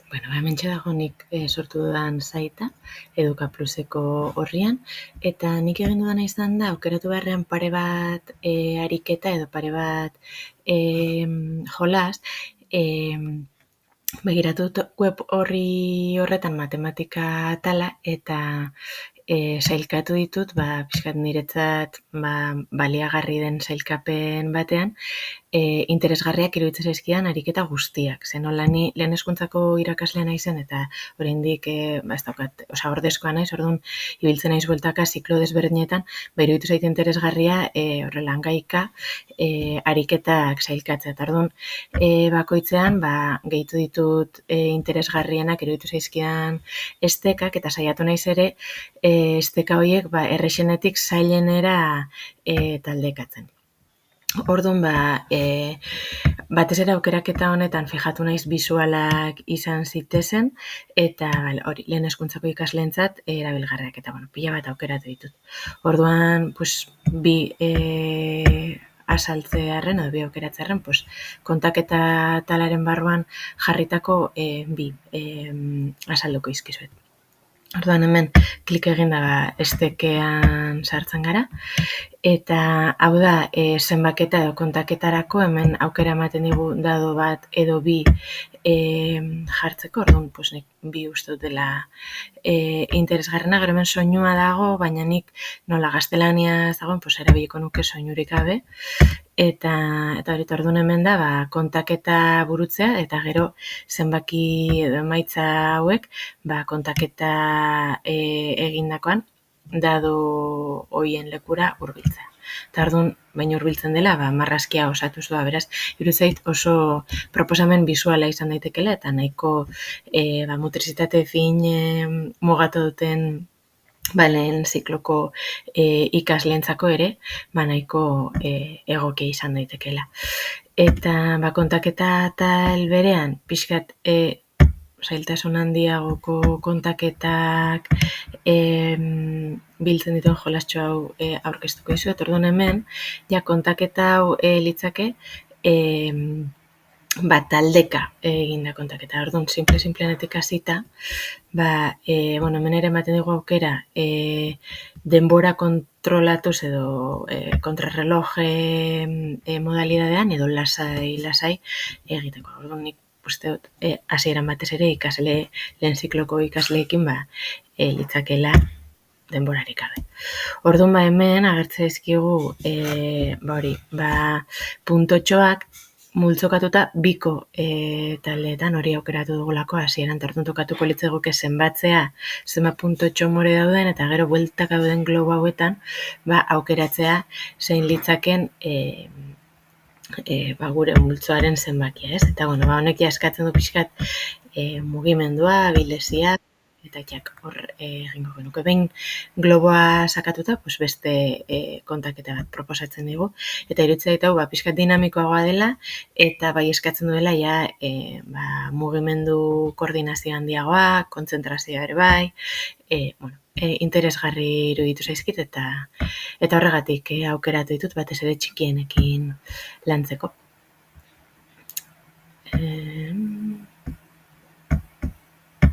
Bueno, hementxe dago nik sortu dudan saita, Eduka Pluseko horrian, eta nik egin dudana izan da, aukeratu beharrean pare bat ariketa edo pare bat jolas, begiratu web horretan matematika atala eta sailkatu ditut, pixkat niretzat baliagarri den sailkapen batean, interesgarriak iruditzen zaizkidan ariketa guztiak. Zen nola ni lehen hezkuntzako irakaslea naizen eta oraindik ez daukat, ordezkoa naiz, orduan ibiltzen naiz bueltaka ziklo desberdinetan, iruditu zait interesgarria horrela hangaika ariketak sailkatzea. Eta orduan bakoitzean gehitu ditut interesgarrienak iruditu zaizkidan estekak eta saiatu naiz ere esteka horiek errexenetik zailenera taldekatzen. Orduan, batez ere aukeraketa honetan fijatu naiz bisualak izan zitezen, eta hori, lehen hezkuntzako ikasleentzat erabilgarriak, eta pila bat aukeratu ditut. Orduan, bi azaltzearren, edo bi aukeratzearren, kontaketa talaren barruan jarritako bi azalduko izkizuet. Orduan hemen klik egin da estekean sartzen gara, eta hau da zenbaketa edo kontaketarako hemen aukera ematen digu dado bat edo bi jartzeko, orduan nik bi uste dut dela interesgarrena, gero hemen soinua dago, baina nik nola gaztelaniaz dagoen erabiliko nuke soinurik gabe, eta hori orduan hemen da kontaketa burutzea, eta gero zenbaki edo emaitza hauek kontaketa egindakoan dado hoien lekura hurbiltzea. Eta orduan, baina hurbiltzen dela, marrazkia osatuz doa, beraz, iruditzen zait oso proposamen bisuala izan daitekela, eta nahiko motrizitate fin mugatu duten lehen zikloko ikasleentzako ere, nahiko egokia izan daitekela. Eta kontaketa tal berean, pixkat zailtasun handiagoko kontaketak biltzen dituen jolastxo hau aurkeztuko dizuet. Orduan hemen, kontaketa hau litzake taldeka eginda kontaketa. Orduan, simple-simpleanetik hasita, hemen ere ematen dugu aukera denbora kontrolatuz edo kontrarreloje modalidadean edo lasai egiteko. Orduan, nik uste dut hasieran batez ere lehen zikloko ikasleekin litzakela denborarik gabe. Orduan hemen agertzen zaizkigu puntotxoak multzokatuta biko taldeetan, hori aukeratu dugulako hasieran, tartun tokatuko litzeguke zenbatzea zenbat puntotxo more dauden, eta gero bueltaka dauden globo hauetan aukeratzea zein litzaken gure multzoaren zenbakia, ez? Eta honek eskatzen du pixkat mugimendua, abilezia, eta hor egingo genuke. Behin globoa sakatuta, beste kontaketa bat proposatzen digu, eta iruditzen zait hau pixkat dinamikoagoa dela, eta eskatzen duela mugimendu koordinazio handiagoa, kontzentrazioa ere bai, interesgarri iruditu zaizkit, eta horregatik aukeratu ditut batez ere txikienekin lantzeko.